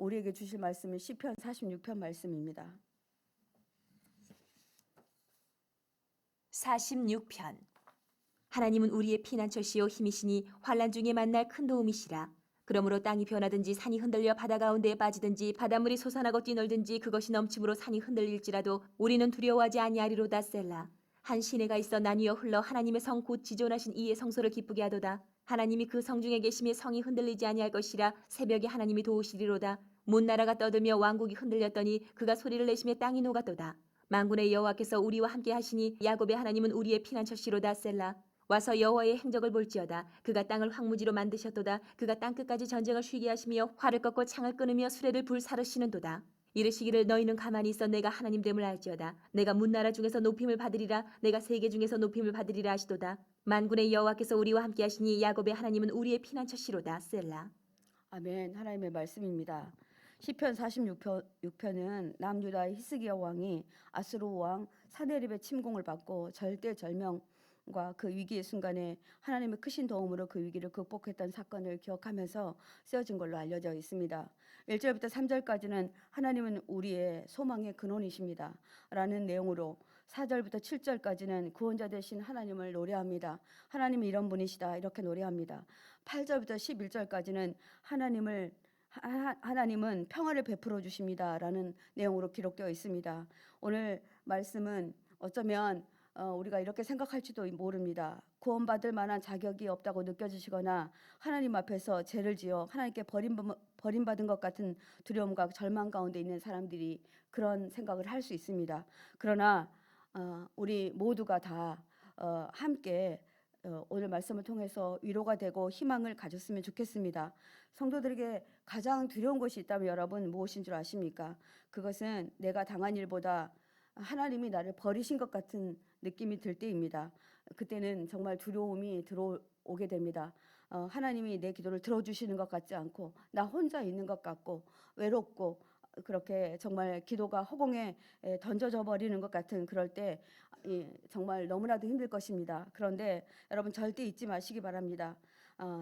우리에게 주실 말씀은 시편 46편 말씀입니다. 46편. 하나님은 우리의 피난처시요 힘이시니 환난 중에 만날 큰 도움이시라. 그러므로 땅이 변하든지 산이 흔들려 바다 가운데에 빠지든지 바닷물이 솟아나고 뛰놀든지 그것이 넘침으로 산이 흔들릴지라도 우리는 두려워하지 아니하리로다. 셀라. 한 시내가 있어 나뉘어 흘러 하나님의 성 곧 지존하신 이의 성소를 기쁘게 하도다. 하나님이 그 성 중에 계심에 성이 흔들리지 아니할 것이라. 새벽에 하나님이 도우시리로다. 문 나라가 떠들며 왕국이 흔들렸더니 그가 소리를 내심에 땅이 녹았도다. 만군의 여호와께서 우리와 함께 하시니 야곱의 하나님은 우리의 피난처시로다. 셀라. 와서 여호와의 행적을 볼지어다. 그가 땅을 황무지로 만드셨도다. 그가 땅끝까지 전쟁을 쉬게 하시며 활을 꺾고 창을 끊으며 수레를 불사르시는도다. 이르시기를 너희는 가만히 있어 내가 하나님됨을 알지어다. 내가 문나라 중에서 높임을 받으리라. 내가 세계 중에서 높임을 받으리라 하시도다. 만군의 여호와께서 우리와 함께 하시니 야곱의 하나님은 우리의 피난처시로다. 셀라. 아멘. 하나님의 말씀입니다. 시편 46편은 남유다의 히스기야 왕이 아수르 왕 사네립의 침공을 받고 절대절명과 그 위기의 순간에 하나님의 크신 도움으로 그 위기를 극복했던 사건을 기억하면서 쓰여진 걸로 알려져 있습니다. 1절부터 3절까지는 하나님은 우리의 소망의 근원이십니다 라는 내용으로 4절부터 7절까지는 구원자 되신 하나님을 노래합니다. 하나님이 이런 분이시다 이렇게 노래합니다. 8절부터 11절까지는 하나님은 평화를 베풀어 주십니다 라는 내용으로 기록되어 있습니다. 오늘 말씀은 어쩌면 우리가 이렇게 생각할지도 모릅니다. 구원받을 만한 자격이 없다고 느껴지시거나 하나님 앞에서 죄를 지어 하나님께 버림받은 것 같은 두려움과 절망 가운데 있는 사람들이 그런 생각을 할 수 있습니다. 그러나 우리 모두가 다 함께 오늘 말씀을 통해서 위로가 되고 희망을 가졌으면 좋겠습니다. 성도들에게 가장 두려운 것이 있다면 여러분 무엇인 줄 아십니까? 그것은 내가 당한 일보다 하나님이 나를 버리신 것 같은 느낌이 들 때입니다. 그때는 정말 두려움이 들어오게 됩니다. 하나님이 내 기도를 들어주시는 것 같지 않고 나 혼자 있는 것 같고 외롭고 그렇게 정말 기도가 허공에 던져져 버리는 것 같은 그럴 때 정말 너무나도 힘들 것입니다. 그런데 여러분 절대 잊지 마시기 바랍니다.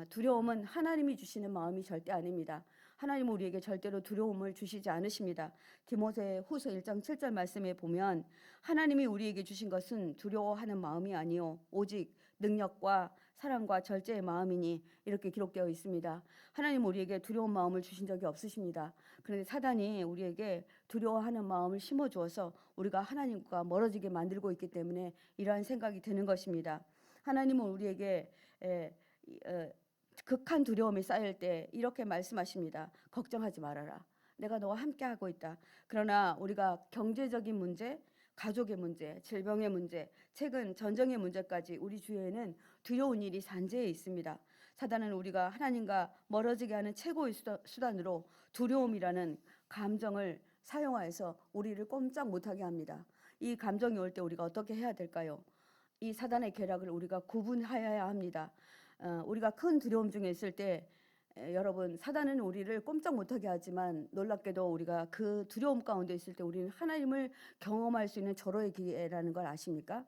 두려움은 하나님이 주시는 마음이 절대 아닙니다. 하나님은 우리에게 절대로 두려움을 주시지 않으십니다. 디모데후서 1장 7절 말씀에 보면 하나님이 우리에게 주신 것은 두려워하는 마음이 아니요 오직 능력과 사랑과 절제의 마음이니 이렇게 기록되어 있습니다. 하나님은 우리에게 두려운 마음을 주신 적이 없으십니다. 그런데 사단이 우리에게 두려워하는 마음을 심어주어서 우리가 하나님과 멀어지게 만들고 있기 때문에 이러한 생각이 드는 것입니다. 하나님은 우리에게 극한 두려움이 쌓일 때 이렇게 말씀하십니다. 걱정하지 말아라. 내가 너와 함께하고 있다. 그러나 우리가 경제적인 문제, 가족의 문제, 질병의 문제, 최근 전쟁의 문제까지 우리 주위에는 두려운 일이 산재해 있습니다. 사단은 우리가 하나님과 멀어지게 하는 최고의 수단으로 두려움이라는 감정을 사용하여서 우리를 꼼짝 못하게 합니다. 이 감정이 올 때 우리가 어떻게 해야 될까요? 이 사단의 계략을 우리가 구분하여야 합니다. 우리가 큰 두려움 중에 있을 때 여러분 사단은 우리를 꼼짝 못하게 하지만 놀랍게도 우리가 그 두려움 가운데 있을 때 우리는 하나님을 경험할 수 있는 절호의 기회라는 걸 아십니까?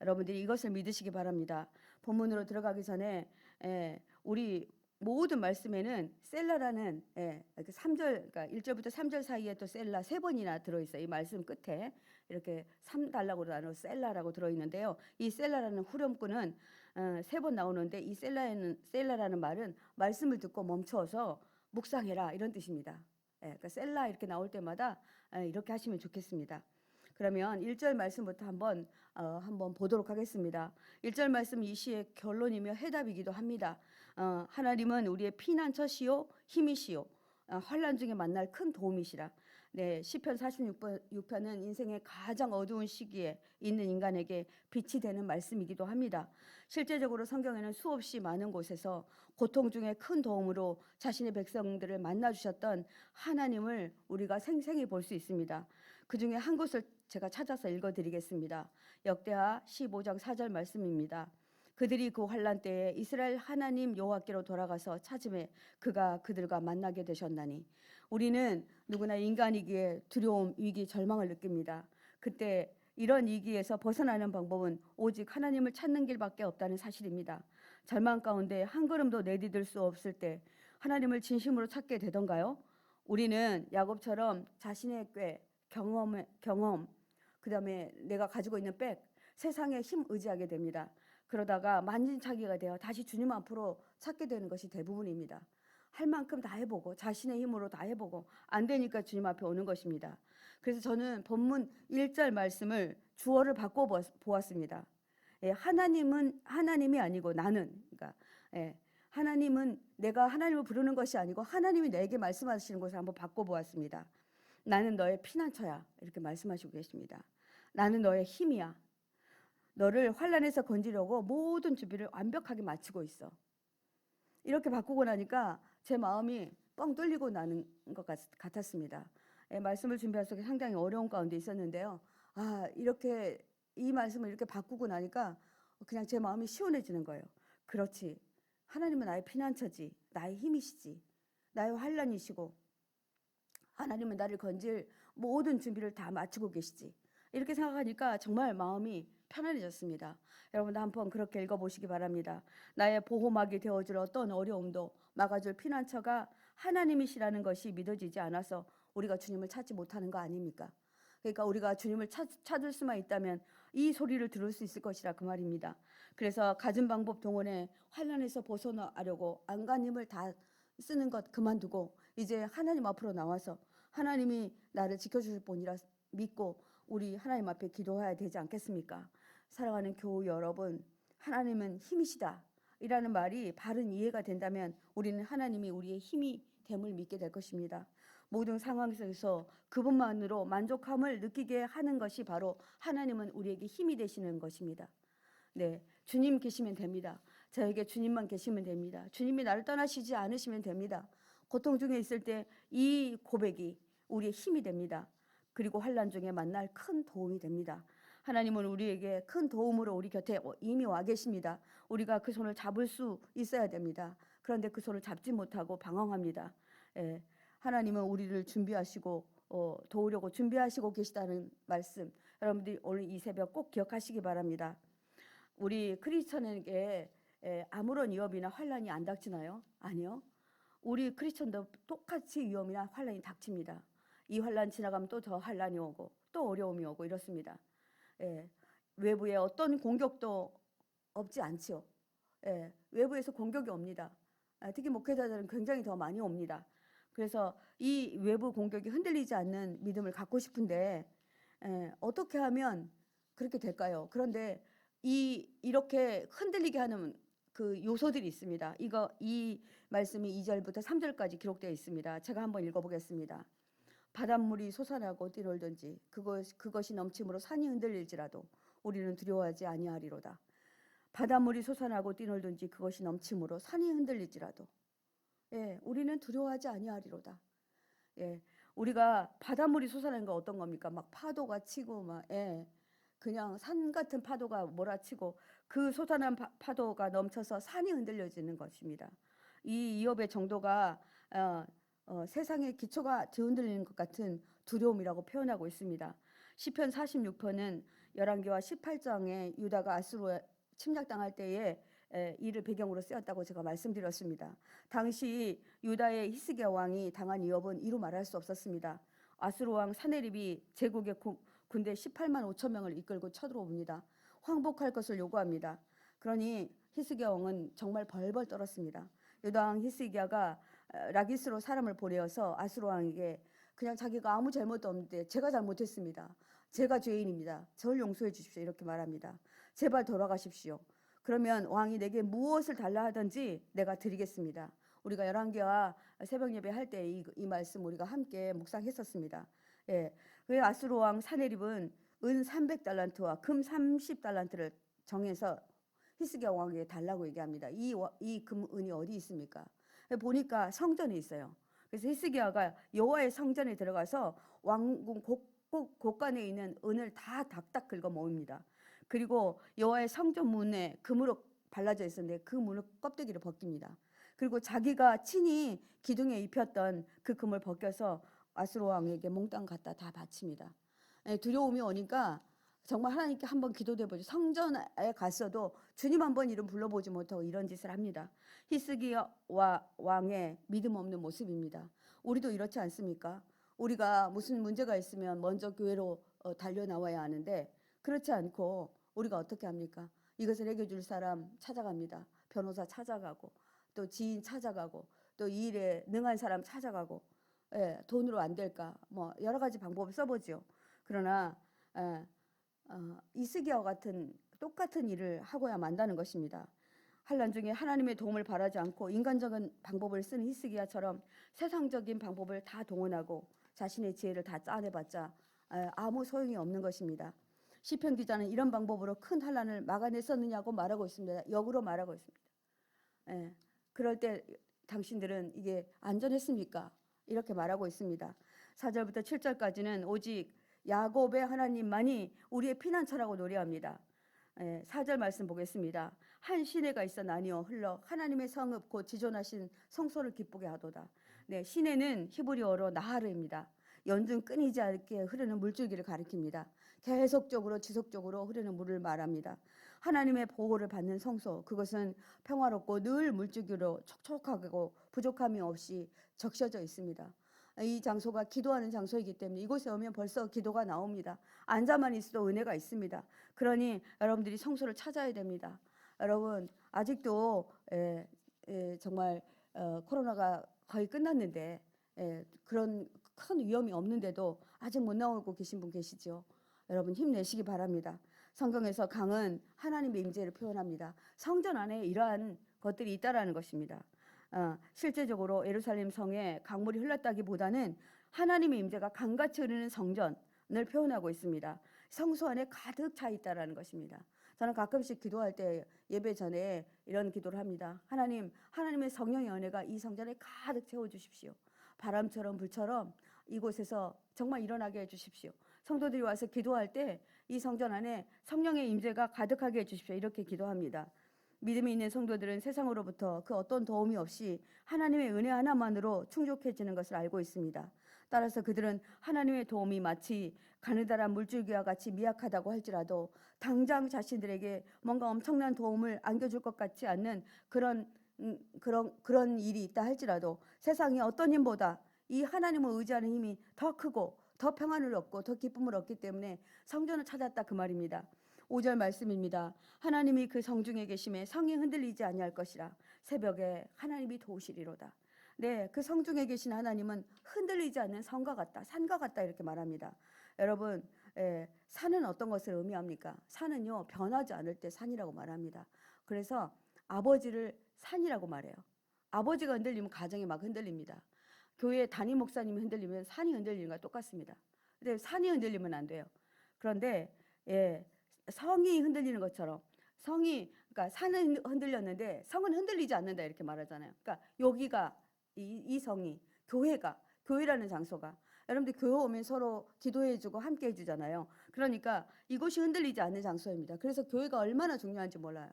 여러분들이 이것을 믿으시기 바랍니다. 본문으로 들어가기 전에 우리 모든 말씀에는 셀라라는 그 3절, 그러니까 1절부터 3절 사이에 또 셀라 3번이나 들어있어요. 이 말씀 끝에 이렇게 3단락으로 나눠 셀라라고 들어있는데요. 이 셀라라는 후렴구는 3번 나오는데 이 셀라라는 말은 말씀을 듣고 멈춰서 묵상해라 이런 뜻입니다. 그러니까 셀라 이렇게 나올 때마다 이렇게 하시면 좋겠습니다. 그러면 1절 말씀부터 한번 보도록 하겠습니다. 1절 말씀 이 시의 결론이며 해답이기도 합니다. 하나님은 우리의 피난처시요 힘이시요 환난 중에 만날 큰 도움이시라. 네, 시편 46편은 인생의 가장 어두운 시기에 있는 인간에게 빛이 되는 말씀이기도 합니다. 실제적으로 성경에는 수없이 많은 곳에서 고통 중에 큰 도움으로 자신의 백성들을 만나주셨던 하나님을 우리가 생생히 볼 수 있습니다. 그 중에 한 곳을 제가 찾아서 읽어드리겠습니다. 역대하 15장 4절 말씀입니다. 그들이 그 환난 때에 이스라엘 하나님 여호와께로 돌아가서 찾음에 그가 그들과 만나게 되셨나니. 우리는 누구나 인간이기에 두려움, 위기, 절망을 느낍니다. 그때 이런 위기에서 벗어나는 방법은 오직 하나님을 찾는 길밖에 없다는 사실입니다. 절망 가운데 한 걸음도 내디딜 수 없을 때 하나님을 진심으로 찾게 되던가요? 우리는 야곱처럼 자신의 꾀, 경험, 그다음에 내가 가지고 있는 백, 세상의 힘 의지하게 됩니다. 그러다가 만진차기가 되어 다시 주님 앞으로 찾게 되는 것이 대부분입니다. 할 만큼 다 해보고 자신의 힘으로 다 해보고 안 되니까 주님 앞에 오는 것입니다. 그래서 저는 본문 1절 말씀을 주어를 바꿔 보았습니다. 예, 하나님이 아니고 나는, 그러니까 예, 하나님은 내가 하나님을 부르는 것이 아니고 하나님이 내게 말씀하시는 것을 한번 바꿔 보았습니다. 나는 너의 피난처야, 이렇게 말씀하시고 계십니다. 나는 너의 힘이야. 너를 환난에서 건지려고 모든 준비를 완벽하게 마치고 있어. 이렇게 바꾸고 나니까 제 마음이 뻥 뚫리고 나는 것 같았습니다. 예, 말씀을 준비할 속에 상당히 어려운 가운데 있었는데요. 이렇게 이 말씀을 이렇게 바꾸고 나니까 그냥 제 마음이 시원해지는 거예요. 그렇지. 하나님은 나의 피난처지. 나의 힘이시지. 나의 환난이시고 하나님은 나를 건질 모든 준비를 다 마치고 계시지. 이렇게 생각하니까 정말 마음이 편안해졌습니다. 여러분도 한번 그렇게 읽어보시기 바랍니다. 나의 보호막이 되어줄 어떤 어려움도 막아줄 피난처가 하나님이시라는 것이 믿어지지 않아서 우리가 주님을 찾지 못하는 거 아닙니까? 그러니까 우리가 주님을 찾을 수만 있다면 이 소리를 들을 수 있을 것이라 그 말입니다. 그래서 가진 방법 동원에 환난에서 벗어나려고 안간 힘을 다 쓰는 것 그만두고 이제 하나님 앞으로 나와서 하나님이 나를 지켜주실 분이라 믿고 우리 하나님 앞에 기도해야 되지 않겠습니까? 사랑하는 교우 여러분, 하나님은 힘이시다 이라는 말이 바른 이해가 된다면 우리는 하나님이 우리의 힘이 됨을 믿게 될 것입니다. 모든 상황 속에서 그분만으로 만족함을 느끼게 하는 것이 바로 하나님은 우리에게 힘이 되시는 것입니다. 네, 주님 계시면 됩니다. 저에게 주님만 계시면 됩니다. 주님이 나를 떠나시지 않으시면 됩니다. 고통 중에 있을 때 이 고백이 우리의 힘이 됩니다. 그리고 환난 중에 만날 큰 도움이 됩니다. 하나님은 우리에게 큰 도움으로 우리 곁에 이미 와 계십니다. 우리가 그 손을 잡을 수 있어야 됩니다. 그런데 그 손을 잡지 못하고 방황합니다. 예, 하나님은 우리를 준비하시고 도우려고 준비하시고 계시다는 말씀 여러분들이 오늘 이 새벽 꼭 기억하시기 바랍니다. 우리 크리스천에게 아무런 위협이나 환난이 안 닥치나요? 아니요. 우리 크리스천도 똑같이 위험이나 환난이 닥칩니다. 이 환난 지나가면 또 더 환난이 오고 또 어려움이 오고 이렇습니다. 외부에 어떤 공격도 없지 않지요. 외부에서 공격이 옵니다. 특히 목회자들은 굉장히 더 많이 옵니다. 그래서 이 외부 공격이 흔들리지 않는 믿음을 갖고 싶은데 어떻게 하면 그렇게 될까요? 그런데 이렇게 흔들리게 하는 그 요소들이 있습니다. 이 말씀이 2절부터 3절까지 기록되어 있습니다. 제가 한번 읽어보겠습니다. 바닷물이 솟아나고 뛰놀든지 그것이 넘침으로 산이 흔들릴지라도 우리는 두려워하지 아니하리로다. 바닷물이 솟아나고 뛰놀든지 그것이 넘침으로 산이 흔들릴지라도 우리는 두려워하지 아니하리로다. 우리가 바닷물이 솟아나는 건 어떤 겁니까? 막 파도가 치고 그냥 산 같은 파도가 몰아치고 그 솟아난 파도가 넘쳐서 산이 흔들려지는 것입니다. 이 위협의 정도가 세상의 기초가 뒤흔들리는 것 같은 두려움이라고 표현하고 있습니다. 시편 46편은 열왕기와 18장에 유다가 아수르에 침략당할 때에 이를 배경으로 쓰였다고 제가 말씀드렸습니다. 당시 유다의 히스기야 왕이 당한 위협은 이루 말할 수 없었습니다. 아수르 왕 사네립이 제국의 군대 18만 5천 명을 이끌고 쳐들어옵니다. 황복할 것을 요구합니다. 그러니 히스기야 왕은 정말 벌벌 떨었습니다. 유다 왕 히스기야가 라기스로 사람을 보내어서 아수르 왕에게 그냥 자기가 아무 잘못도 없는데 제가 잘못했습니다. 제가 죄인입니다. 저를 용서해 주십시오. 이렇게 말합니다. 제발 돌아가십시오. 그러면 왕이 내게 무엇을 달라 하든지 내가 드리겠습니다. 우리가 열왕기와 새벽 예배 할 때 이 말씀 우리가 함께 묵상했었습니다. 그 아수르 왕 사네립은 은 300달란트와 금 30달란트를 정해서 히스기야 왕에게 달라고 얘기합니다. 이 금은이 어디 있습니까? 보니까 성전에 있어요. 그래서 히스기야가 여호와의 성전에 들어가서 왕궁 곳간에 있는 은을 다 닥닥 긁어 모읍니다. 그리고 여호와의 성전 문에 금으로 발라져 있었는데 그 문을 껍데기를 벗깁니다. 그리고 자기가 친히 기둥에 입혔던 그 금을 벗겨서 아수르 왕에게 몽땅 갖다 다 바칩니다. 두려움이 오니까 정말 하나님께 한번 기도해보죠. 성전에 갔어도 주님 한번 이름 불러보지 못하고 이런 짓을 합니다. 히스기야 왕의 믿음 없는 모습입니다. 우리도 이렇지 않습니까? 우리가 무슨 문제가 있으면 먼저 교회로 달려 나와야 하는데 그렇지 않고 우리가 어떻게 합니까? 이것을 해결해 줄 사람 찾아갑니다. 변호사 찾아가고 또 지인 찾아가고 또 이 일에 능한 사람 찾아가고 예, 돈으로 안 될까? 뭐 여러 가지 방법을 써보죠. 그러나 예, 이스기야와 같은 똑같은 일을 하고야 만다는 것입니다. 환난 중에 하나님의 도움을 바라지 않고 인간적인 방법을 쓰는 히스기야처럼 세상적인 방법을 다 동원하고 자신의 지혜를 다 짜내봤자 아무 소용이 없는 것입니다. 시편 기자는 이런 방법으로 큰 환난을 막아냈었느냐고 말하고 있습니다. 역으로 말하고 있습니다. 예, 그럴 때 당신들은 이게 안전했습니까? 이렇게 말하고 있습니다. 4절부터 7절까지는 오직 야곱의 하나님만이 우리의 피난처라고 노래합니다. 4절 말씀 보겠습니다. 한 시내가 있어 나뉘어 흘러 하나님의 성읍 곧 지존하신 성소를 기쁘게 하도다. 네, 시내는 히브리어로 나하르입니다. 연중 끊이지 않게 흐르는 물줄기를 가리킵니다. 계속적으로 지속적으로 흐르는 물을 말합니다. 하나님의 보호를 받는 성소, 그것은 평화롭고 늘 물줄기로 촉촉하고 부족함이 없이 적셔져 있습니다. 이 장소가 기도하는 장소이기 때문에 이곳에 오면 벌써 기도가 나옵니다. 앉아만 있어도 은혜가 있습니다. 그러니 여러분들이 성소를 찾아야 됩니다. 여러분 아직도 정말 코로나가 거의 끝났는데 그런 큰 위험이 없는데도 아직 못 나오고 계신 분 계시죠? 여러분 힘내시기 바랍니다. 성경에서 강은 하나님의 임재를 표현합니다. 성전 안에 이러한 것들이 있다라는 것입니다. 실제적으로 예루살렘 성에 강물이 흘렀다기보다는 하나님의 임재가 강같이 흐르는 성전을 표현하고 있습니다. 성소 안에 가득 차 있다라는 것입니다. 저는 가끔씩 기도할 때 예배 전에 이런 기도를 합니다. 하나님의 성령의 은혜가 이 성전에 가득 채워주십시오. 바람처럼 불처럼 이곳에서 정말 일어나게 해주십시오. 성도들이 와서 기도할 때 이 성전 안에 성령의 임재가 가득하게 해주십시오. 이렇게 기도합니다. 믿음이 있는 성도들은 세상으로부터 그 어떤 도움이 없이 하나님의 은혜 하나만으로 충족해지는 것을 알고 있습니다. 따라서 그들은 하나님의 도움이 마치 가느다란 물줄기와 같이 미약하다고 할지라도 당장 자신들에게 뭔가 엄청난 도움을 안겨줄 것 같지 않는 그런 일이 있다 할지라도 세상의 어떤 힘보다 이 하나님을 의지하는 힘이 더 크고 더 평안을 얻고 더 기쁨을 얻기 때문에 성전을 찾았다 그 말입니다. 5절 말씀입니다. 하나님이 그 성중에 계심에 성이 흔들리지 아니할 것이라 새벽에 하나님이 도우시리로다. 네, 그 성중에 계신 하나님은 흔들리지 않는 성과 같다, 산과 같다 이렇게 말합니다. 여러분, 산은 어떤 것을 의미합니까? 산은요 변하지 않을 때 산이라고 말합니다. 그래서 아버지를 산이라고 말해요. 아버지가 흔들리면 가정이 막 흔들립니다. 교회 담임 목사님이 흔들리면 산이 흔들리는 거와 똑같습니다. 근데 산이 흔들리면 안 돼요. 그런데 성이 흔들리는 것처럼 그러니까 산은 흔들렸는데 성은 흔들리지 않는다 이렇게 말하잖아요. 그러니까 여기가 이 성이 교회라는 장소가 여러분들 교회 오면 서로 기도해주고 함께 해주잖아요. 그러니까 이곳이 흔들리지 않는 장소입니다. 그래서 교회가 얼마나 중요한지 몰라요.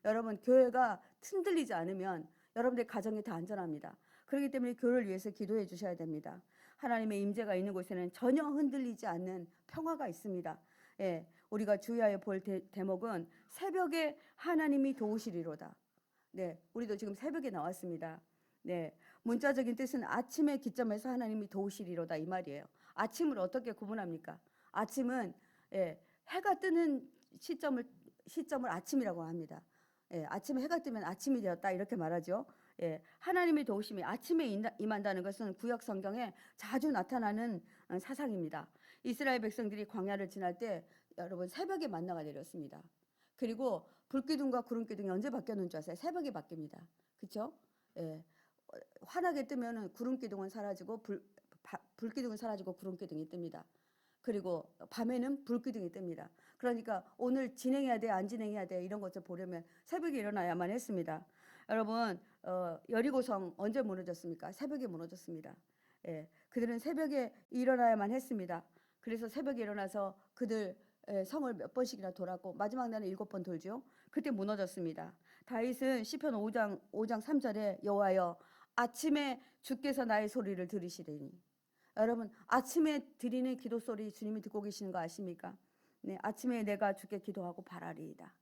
여러분 교회가 흔들리지 않으면 여러분들 가정이 다 안전합니다. 그렇기 때문에 교회를 위해서 기도해 주셔야 됩니다. 하나님의 임재가 있는 곳에는 전혀 흔들리지 않는 평화가 있습니다. 우리가 주의하여 볼 대목은 새벽에 하나님이 도우시리로다. 네, 우리도 지금 새벽에 나왔습니다. 네, 문자적인 뜻은 아침의 기점에서 하나님이 도우시리로다 이 말이에요. 아침을 어떻게 구분합니까? 아침은 해가 뜨는 시점을 아침이라고 합니다. 아침에 해가 뜨면 아침이 되었다 이렇게 말하죠. 하나님의 도우심이 아침에 임한다는 것은 구약 성경에 자주 나타나는 사상입니다. 이스라엘 백성들이 광야를 지날 때 여러분 새벽에 만나가 내렸습니다. 그리고 불기둥과 구름기둥이 언제 바뀌었는 줄 아세요? 새벽에 바뀝니다. 그렇죠? 환하게 뜨면은 구름기둥은 사라지고 불기둥은 사라지고 구름기둥이 뜹니다. 그리고 밤에는 불기둥이 뜹니다. 그러니까 오늘 진행해야 돼, 안 진행해야 돼 이런 것을 보려면 새벽에 일어나야만 했습니다. 여러분 여리고성 언제 무너졌습니까? 새벽에 무너졌습니다. 그들은 새벽에 일어나야만 했습니다. 그래서 새벽에 일어나서 그들 성을 몇 번씩이나 돌았고 마지막 날은 7번 돌죠. 그때 무너졌습니다. 다윗은 시편 5장 3절에 여호와여 아침에 주께서 나의 소리를 들으시리니 여러분 아침에 드리는 기도 소리 주님이 듣고 계시는 거 아십니까? 네, 아침에 내가 주께 기도하고 바라리이다.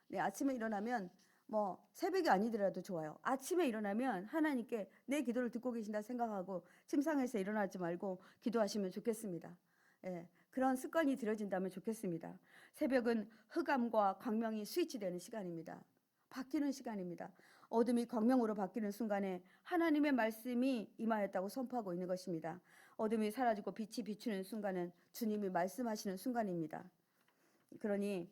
네, 아침에 일어나면 뭐 새벽이 아니더라도 좋아요. 아침에 일어나면 하나님께 내 기도를 듣고 계신다 생각하고 침상에서 일어나지 말고 기도하시면 좋겠습니다. 예, 그런 습관이 들여진다면 좋겠습니다. 새벽은 흑암과 광명이 스위치되는 시간입니다. 바뀌는 시간입니다. 어둠이 광명으로 바뀌는 순간에 하나님의 말씀이 임하였다고 선포하고 있는 것입니다. 어둠이 사라지고 빛이 비추는 순간은 주님이 말씀하시는 순간입니다. 그러니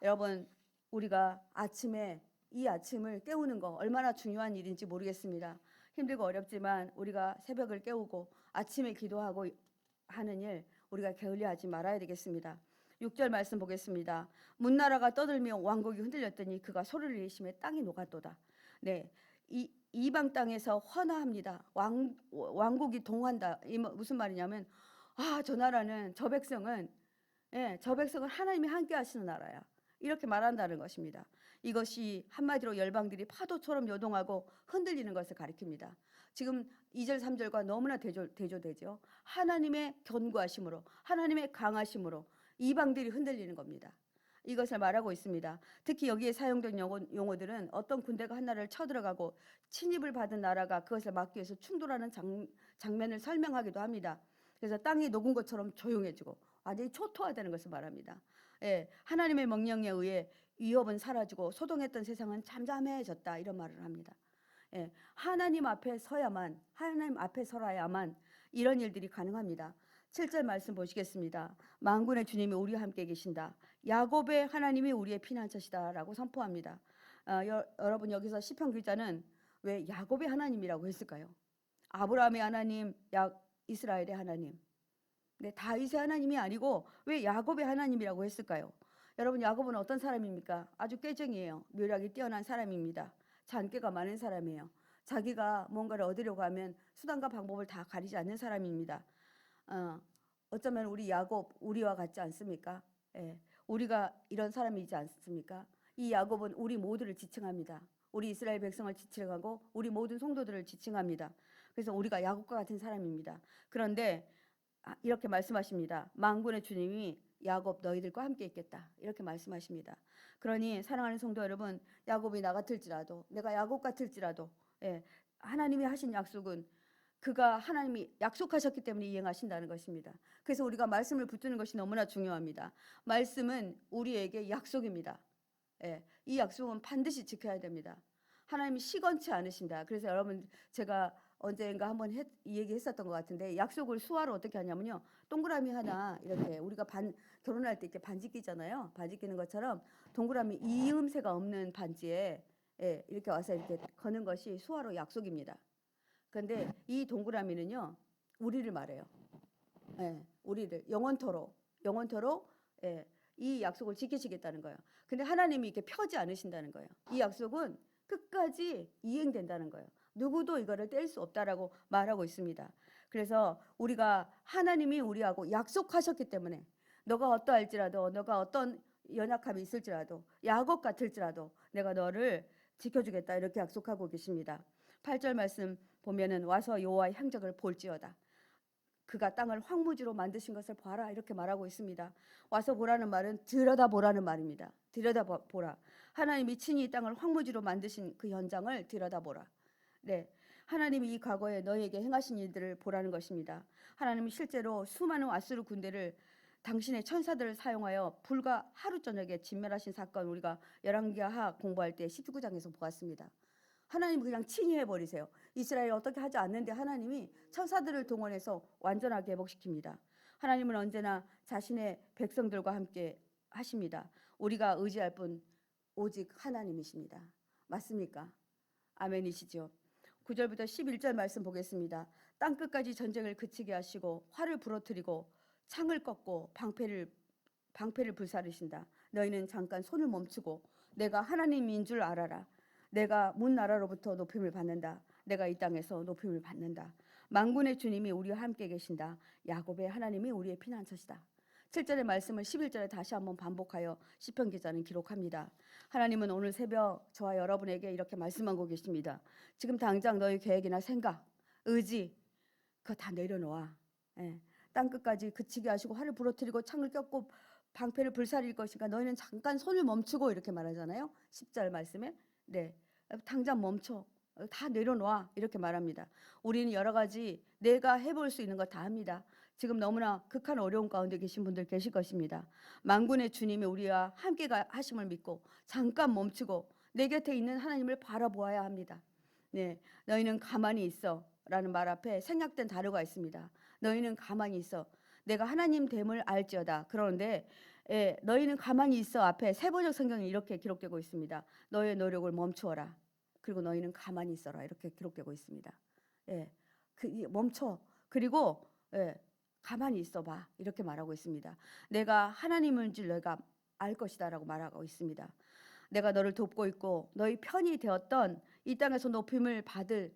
여러분, 우리가 아침에 이 아침을 깨우는 거 얼마나 중요한 일인지 모르겠습니다. 힘들고 어렵지만 우리가 새벽을 깨우고 아침에 기도하고 하는 일 우리가 게을리하지 말아야 되겠습니다. 6절 말씀 보겠습니다. 문나라가 떠들며 왕국이 흔들렸더니 그가 소리를 내심에 땅이 녹았도다. 네, 이방 땅에서 헌화합니다. 왕국이 동한다. 무슨 말이냐면 저 나라는 저 백성은 저 백성은 하나님이 함께 하시는 나라야. 이렇게 말한다는 것입니다. 이것이 한마디로 열방들이 파도처럼 요동하고 흔들리는 것을 가리킵니다. 지금 2절 3절과 너무나 대조되죠. 하나님의 견고하심으로, 하나님의 강하심으로 이방들이 흔들리는 겁니다. 이것을 말하고 있습니다. 특히 여기에 사용된 용어들은 어떤 군대가 한 나라를 쳐들어가고 침입을 받은 나라가 그것을 막기 위해서 충돌하는 장면을 설명하기도 합니다. 그래서 땅이 녹은 것처럼 조용해지고 완전히 초토화되는 것을 말합니다. 하나님의 명령에 의해 위협은 사라지고 소동했던 세상은 잠잠해졌다, 이런 말을 합니다. 하나님 앞에 서야만, 하나님 앞에 서야만 이런 일들이 가능합니다. 7절 말씀 보시겠습니다. 만군의 주님이 우리와 함께 계신다. 야곱의 하나님이 우리의 피난처시다 라고 선포합니다. 여러분, 여기서 시편 기자는 왜 야곱의 하나님이라고 했을까요? 아브라함의 하나님, 이스라엘의 하나님. 네, 다윗의 하나님이 아니고 왜 야곱의 하나님이라고 했을까요? 여러분, 야곱은 어떤 사람입니까? 아주 꾀쟁이에요. 묘략이 뛰어난 사람입니다. 잔꾀가 많은 사람이에요. 자기가 뭔가를 얻으려고 하면 수단과 방법을 다 가리지 않는 사람입니다. 어쩌면 우리 야곱, 우리와 같지 않습니까? 우리가 이런 사람이지 않습니까? 이 야곱은 우리 모두를 지칭합니다. 우리 이스라엘 백성을 지칭하고 우리 모든 성도들을 지칭합니다. 그래서 우리가 야곱과 같은 사람입니다. 그런데 이렇게 말씀하십니다. 만군의 주님이 야곱 너희들과 함께 있겠다, 이렇게 말씀하십니다. 그러니 사랑하는 성도 여러분, 야곱이 나 같을지라도, 내가 야곱 같을지라도 하나님이 하신 약속은 그가 하나님이 약속하셨기 때문에 이행하신다는 것입니다. 그래서 우리가 말씀을 붙드는 것이 너무나 중요합니다. 말씀은 우리에게 약속입니다. 이 약속은 반드시 지켜야 됩니다. 하나님이 시건치 않으신다. 그래서 여러분, 제가 언젠가 한번 이 얘기 했었던 것 같은데, 약속을 수화로 어떻게 하냐면요, 동그라미 하나 이렇게 우리가 결혼할 때 이렇게 반지 끼잖아요. 반지 끼는 것처럼 동그라미 이음새가 없는 반지에 이렇게 와서 이렇게 거는 것이 수화로 약속입니다. 그런데 이 동그라미는요, 우리를 말해요. 우리를 영원토록 이 약속을 지키시겠다는 거예요. 근데 하나님이 이렇게 펴지 않으신다는 거예요. 이 약속은 끝까지 이행된다는 거예요. 누구도 이거를 뗄 수 없다라고 말하고 있습니다. 그래서 우리가 하나님이 우리하고 약속하셨기 때문에 너가 어떠할지라도, 너가 어떤 연약함이 있을지라도, 야곱 같을지라도 내가 너를 지켜주겠다, 이렇게 약속하고 계십니다. 8절 말씀 보면은 와서 여호와의 향적을 볼지어다. 그가 땅을 황무지로 만드신 것을 봐라, 이렇게 말하고 있습니다. 와서 보라는 말은 들여다보라는 말입니다. 들여다보라. 하나님이 친히 이 땅을 황무지로 만드신 그 현장을 들여다보라. 네, 하나님이 이 과거에 너희에게 행하신 일들을 보라는 것입니다. 하나님이 실제로 수많은 아수르 군대를 당신의 천사들을 사용하여 불과 하루 저녁에 진멸하신 사건, 우리가 열왕기하 공부할 때 19장에서 보았습니다. 하나님 그냥 친히 해버리세요. 이스라엘 어떻게 하지 않는데 하나님이 천사들을 동원해서 완전하게 회복시킵니다. 하나님은 언제나 자신의 백성들과 함께 하십니다. 우리가 의지할 분 오직 하나님이십니다. 맞습니까? 아멘이시죠? 9절부터 11절 말씀 보겠습니다. 땅끝까지 전쟁을 그치게 하시고 활을 부러뜨리고 창을 꺾고 방패를 불사르신다. 너희는 잠깐 손을 멈추고 내가 하나님인 줄 알아라. 내가 문 나라로부터 높임을 받는다. 내가 이 땅에서 높임을 받는다. 만군의 주님이 우리와 함께 계신다. 야곱의 하나님이 우리의 피난처시다. 7절의 말씀을 11절에 다시 한번 반복하여 시편 기자는 기록합니다. 하나님은 오늘 새벽 저와 여러분에게 이렇게 말씀하고 계십니다. 지금 당장 너희 계획이나 생각, 의지 그거 다 내려놓아. 땅끝까지 그치게 하시고 활을 부러뜨리고 창을 꺾고 방패를 불사릴 것이니까 너희는 잠깐 손을 멈추고, 이렇게 말하잖아요. 10절 말씀에. 네, 당장 멈춰. 다 내려놔. 이렇게 말합니다. 우리는 여러 가지 내가 해볼 수 있는 거 다 합니다. 지금 너무나 극한 어려움 가운데 계신 분들 계실 것입니다. 만군의 주님이 우리와 함께 하심을 믿고 잠깐 멈추고 내 곁에 있는 하나님을 바라보아야 합니다. 네, 너희는 가만히 있어 라는 말 앞에 생략된 단어가 있습니다. 너희는 가만히 있어. 내가 하나님 됨을 알지어다. 그런데 너희는 가만히 있어 앞에 세번역 성경에 이렇게 기록되고 있습니다. 너의 노력을 멈추어라. 그리고 너희는 가만히 있어라. 이렇게 기록되고 있습니다. 예, 멈춰. 그리고 가만히 있어봐. 이렇게 말하고 있습니다. 내가 하나님인 줄 너희가 알 것이다라고 말하고 있습니다. 내가 너를 돕고 있고 너희 편이 되었던 이 땅에서 높임을 받을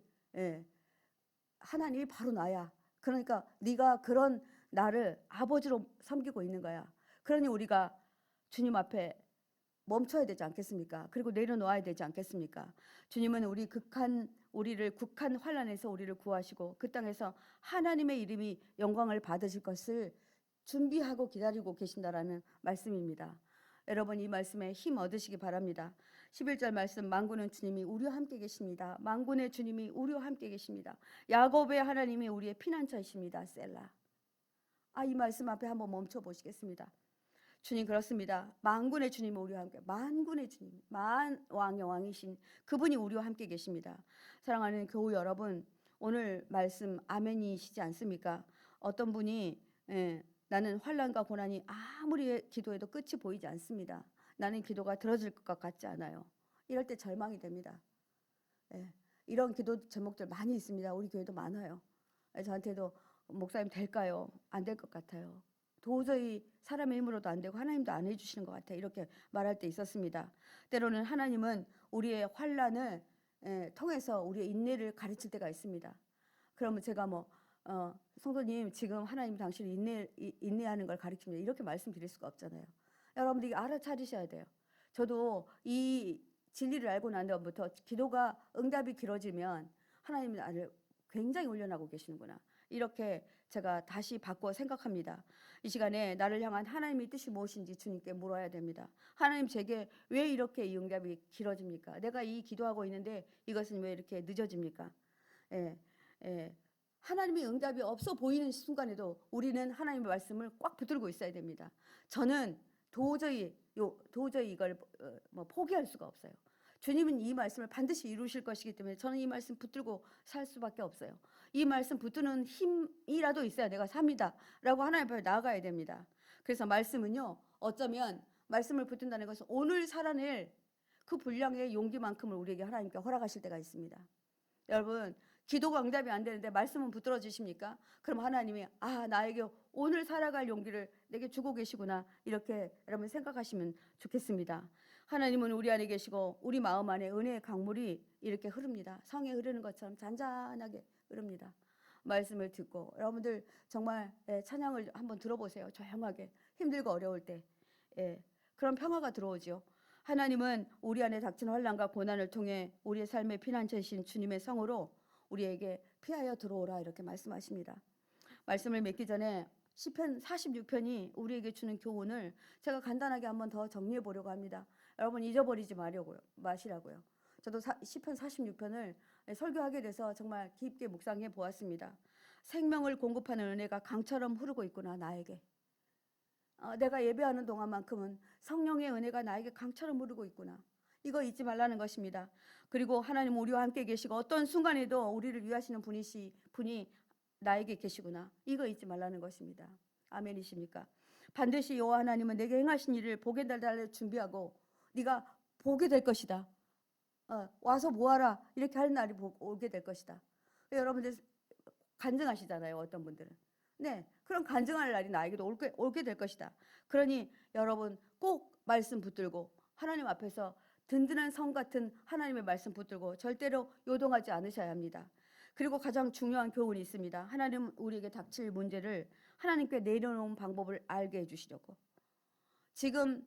하나님이 바로 나야. 그러니까 네가 그런 나를 아버지로 섬기고 있는 거야. 그러니 우리가 주님 앞에 멈춰야 되지 않겠습니까? 그리고 내려놓아야 되지 않겠습니까? 주님은 우리를 국한 환난에서 우리를 구하시고 그 땅에서 하나님의 이름이 영광을 받으실 것을 준비하고 기다리고 계신다라는 말씀입니다. 여러분 이 말씀에 힘 얻으시기 바랍니다. 11절 말씀 만군의 주님이 우리와 함께 계십니다. 만군의 주님이 우리와 함께 계십니다. 야곱의 하나님이 우리의 피난처이십니다. 셀라. 이 말씀 앞에 한번 멈춰 보시겠습니다. 주님 그렇습니다. 만군의 주님이 우리와 함께, 만군의 주님, 만왕의 왕이신 그분이 우리와 함께 계십니다. 사랑하는 교우 여러분, 오늘 말씀 아멘이시지 않습니까? 어떤 분이 나는 환난과 고난이 아무리 기도해도 끝이 보이지 않습니다. 나는 기도가 들어질 것 같지 않아요. 이럴 때 절망이 됩니다. 이런 기도 제목들 많이 있습니다. 우리 교회도 많아요. 저한테도 목사님 될까요? 안 될 것 같아요. 도저히 사람의 힘으로도 안 되고 하나님도 안 해주시는 것 같아. 이렇게 말할 때 있었습니다. 때로는 하나님은 우리의 환난을 통해서 우리의 인내를 가르칠 때가 있습니다. 그러면 제가 성도님 지금 하나님 당신을 인내하는 걸 가르칩니다. 이렇게 말씀드릴 수가 없잖아요. 여러분들이 알아차리셔야 돼요. 저도 이 진리를 알고 난 다음부터 기도가 응답이 길어지면 하나님이 나를 굉장히 훈련하고 계시는구나. 이렇게 제가 다시 바꿔 생각합니다. 이 시간에 나를 향한 하나님의 뜻이 무엇인지 주님께 물어야 됩니다. 하나님 제게 왜 이렇게 이 응답이 길어집니까? 내가 이 기도하고 있는데 이것은 왜 이렇게 늦어집니까? 하나님의 응답이 없어 보이는 순간에도 우리는 하나님의 말씀을 꽉 붙들고 있어야 됩니다. 저는 도저히 이걸 포기할 수가 없어요. 주님은 이 말씀을 반드시 이루실 것이기 때문에 저는 이 말씀 붙들고 살 수밖에 없어요. 이 말씀 붙드는 힘이라도 있어야 내가 삽니다. 라고 하나님 앞에 나아가야 됩니다. 그래서 말씀은요. 어쩌면 말씀을 붙든다는 것은 오늘 살아낼 그 분량의 용기만큼을 우리에게 하나님께 허락하실 때가 있습니다. 여러분 기도가 응답이 안 되는데 말씀은 붙들어지십니까? 그럼 하나님이 나에게 오늘 살아갈 용기를 내게 주고 계시구나 이렇게 여러분 생각하시면 좋겠습니다. 하나님은 우리 안에 계시고 우리 마음 안에 은혜의 강물이 이렇게 흐릅니다. 성에 흐르는 것처럼 잔잔하게 흐릅니다. 말씀을 듣고 여러분들 정말 찬양을 한번 들어보세요. 조용하게 힘들고 어려울 때 그런 평화가 들어오죠. 하나님은 우리 안에 닥친 환난과 고난을 통해 우리의 삶의 피난처이신 주님의 성으로 우리에게 피하여 들어오라 이렇게 말씀하십니다. 말씀을 맺기 전에 시편 46편이 우리에게 주는 교훈을 제가 간단하게 한번 더 정리해 보려고 합니다. 여러분 잊어버리지 마시라고요. 저도 시편 46편을 설교하게 돼서 정말 깊게 묵상해 보았습니다. 생명을 공급하는 은혜가 강처럼 흐르고 있구나 나에게. 내가 예배하는 동안만큼은 성령의 은혜가 나에게 강처럼 흐르고 있구나. 이거 잊지 말라는 것입니다. 그리고 하나님 우리와 함께 계시고 어떤 순간에도 우리를 위하시는 분이 나에게 계시구나. 이거 잊지 말라는 것입니다. 아멘이십니까? 반드시 여호와 하나님은 내게 행하신 일을 보게 달달 준비하고 네가 보게 될 것이다. 와서 뭐하라 이렇게 하는 날이 오게 될 것이다. 여러분들 간증하시잖아요. 어떤 분들은. 네, 그런 간증할 날이 나에게도 올게 될 것이다. 그러니 여러분 꼭 말씀 붙들고 하나님 앞에서 든든한 성 같은 하나님의 말씀 붙들고 절대로 요동하지 않으셔야 합니다. 그리고 가장 중요한 교훈이 있습니다. 하나님 우리에게 닥칠 문제를 하나님께 내려놓은 방법을 알게 해주시려고. 지금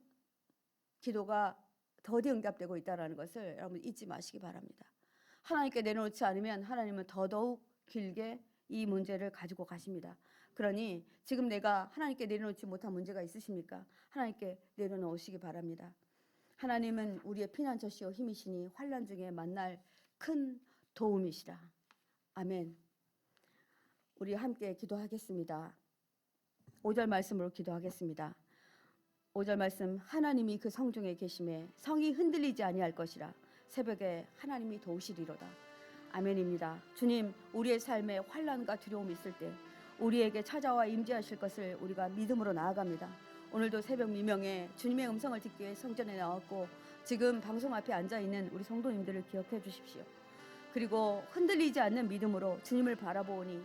기도가 더디 응답되고 있다는 것을 여러분 잊지 마시기 바랍니다. 하나님께 내려놓지 않으면 하나님은 더더욱 길게 이 문제를 가지고 가십니다. 그러니 지금 내가 하나님께 내려놓지 못한 문제가 있으십니까? 하나님께 내려놓으시기 바랍니다. 하나님은 우리의 피난처시요 힘이시니 환난 중에 만날 큰 도움이시라. 아멘. 우리 함께 기도하겠습니다. 5절 말씀으로 기도하겠습니다. 5절 말씀, 하나님이 그 성중에 계심에 성이 흔들리지 아니할 것이라. 새벽에 하나님이 도우시리로다. 아멘입니다. 주님, 우리의 삶에 환난과 두려움이 있을 때 우리에게 찾아와 임재하실 것을 우리가 믿음으로 나아갑니다. 오늘도 새벽 미명에 주님의 음성을 듣기 위해 성전에 나왔고 지금 방송 앞에 앉아있는 우리 성도님들을 기억해 주십시오. 그리고 흔들리지 않는 믿음으로 주님을 바라보니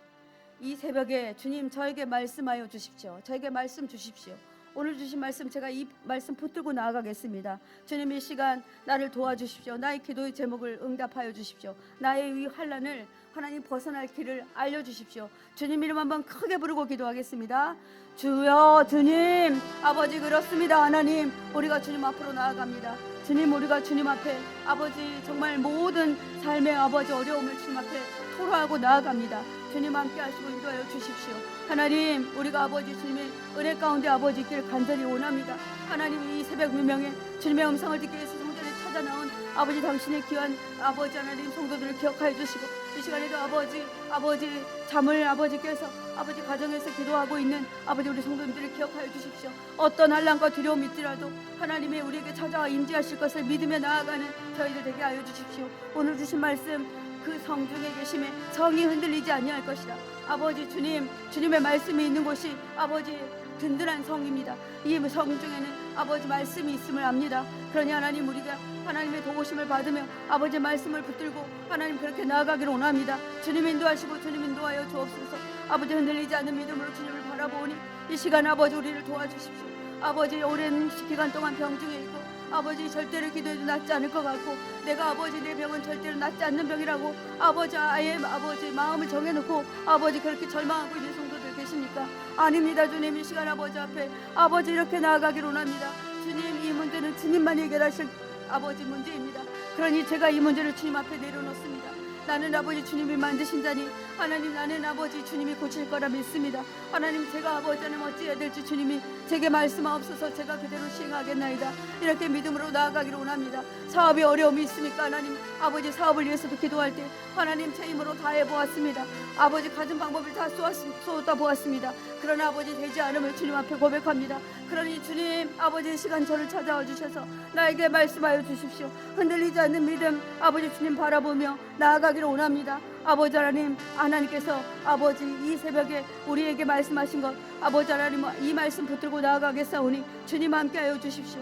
이 새벽에 주님 저에게 말씀하여 주십시오. 저에게 말씀 주십시오. 오늘 주신 말씀 제가 이 말씀 붙들고 나아가겠습니다. 주님 이 시간 나를 도와주십시오. 나의 기도의 제목을 응답하여 주십시오. 나의 이 환난을 하나님 벗어날 길을 알려주십시오. 주님 이름 한번 크게 부르고 기도하겠습니다. 주여 주님 아버지 그렇습니다. 하나님 우리가 주님 앞으로 나아갑니다. 주님 우리가 주님 앞에 아버지 정말 모든 삶의 아버지 어려움을 주님 앞에 토로하고 나아갑니다. 주님 함께 하시고 인도하여 주십시오. 하나님 우리가 아버지 주님의 은혜 가운데 아버지 있기를 간절히 원합니다. 하나님 이 새벽 미명에 주님의 음성을 듣기 위해서 성전에 찾아 나온 아버지 당신의 귀한 아버지 하나님 성도들을 기억하여 주시고 이 시간에도 아버지 잠을 아버지 깨서 아버지 가정에서 기도하고 있는 아버지 우리 성도님들을 기억하여 주십시오. 어떤 환난과 두려움이 있더라도 하나님이 우리에게 찾아와 임재하실 것을 믿으며 나아가는 저희들 되게 하여 주십시오. 오늘 주신 말씀 그 성중에 계심에 성이 흔들리지 아니할 것이라. 아버지 주님 주님의 말씀이 있는 곳이 아버지 든든한 성입니다. 이 성중에는 아버지 말씀이 있음을 압니다. 그러니 하나님 우리가 하나님의 도우심을 받으며 아버지 말씀을 붙들고 하나님 그렇게 나아가기를 원합니다. 주님 인도하시고 주님 인도하여 주옵소서. 아버지 흔들리지 않는 믿음으로 주님을 바라보니 이 시간 아버지 우리를 도와주십시오. 아버지 오랜 기간 동안 병중에 있고 아버지 절대로 기도해도 낫지 않을 것 같고 내가 아버지 내 병은 절대로 낫지 않는 병이라고 아버지 아버지 마음을 정해놓고 아버지 그렇게 절망하고 있는 성도들 계십니까? 아닙니다. 주님 이 시간 아버지 앞에 아버지 이렇게 나아가기를 원합니다. 주님 이 문제는 주님만이 해결하실 아버지 문제입니다. 그러니 제가 이 문제를 주님 앞에 내려놓습니다. 나는 아버지 주님이 만드신 자니 하나님 나는 아버지 주님이 고칠 거라 믿습니다. 하나님 제가 아버지 하나님 어찌해야 될지 주님이 제게 말씀하옵소서. 제가 그대로 시행하겠나이다. 이렇게 믿음으로 나아가기를 원합니다. 사업에 어려움이 있습니까? 하나님 아버지 사업을 위해서도 기도할 때 하나님 제 힘으로 다 해보았습니다. 아버지 가진 방법을 다 쏟아 보았습니다. 그러나 아버지 되지 않음을 주님 앞에 고백합니다. 그러니 주님 아버지 시간 저를 찾아와 주셔서 나에게 말씀하여 주십시오. 흔들리지 않는 믿음 아버지 주님 바라보며 나아가기를 원합니다. 아버지 하나님께서 아버지 이 새벽에 우리에게 말씀하신 것 아버지 하나님 이 말씀 붙들고 나아가겠사오니 주님 함께하여 주십시오.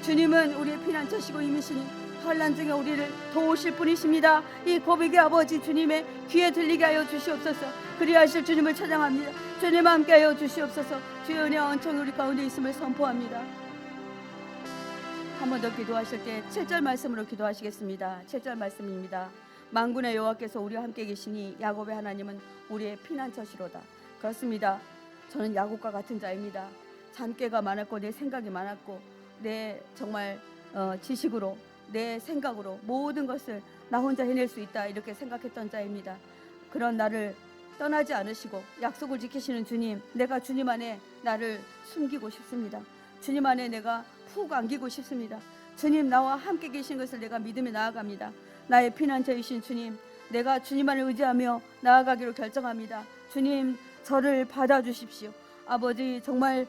주님은 우리의 피난처시고 힘이시니 환난 중에 우리를 도우실 분이십니다. 이 고백이 아버지 주님의 귀에 들리게 하여 주시옵소서. 그리하실 주님을 찬양합니다. 주님 함께하여 주시옵소서. 주의 은혜와 은총이 우리 가운데 있음을 선포합니다. 한 번 더 기도하실 때 7절 말씀으로 기도하시겠습니다. 7절 말씀입니다. 만군의 여호와께서 우리와 함께 계시니 야곱의 하나님은 우리의 피난처시로다. 그렇습니다. 저는 야곱과 같은 자입니다. 잔꾀가 많았고 내 생각이 많았고 내 정말 지식으로 내 생각으로 모든 것을 나 혼자 해낼 수 있다 이렇게 생각했던 자입니다. 그런 나를 떠나지 않으시고 약속을 지키시는 주님, 내가 주님 안에 나를 숨기고 싶습니다. 주님 안에 내가 푹 안기고 싶습니다. 주님 나와 함께 계신 것을 내가 믿으며 나아갑니다. 나의 피난처이신 주님, 내가 주님 안을 의지하며 나아가기로 결정합니다. 주님 저를 받아주십시오. 아버지 정말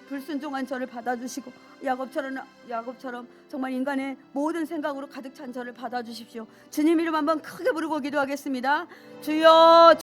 불순종한 저를 받아주시고 야곱처럼 정말 인간의 모든 생각으로 가득 찬 저를 받아주십시오. 주님 이름 한번 크게 부르고 기도하겠습니다. 주여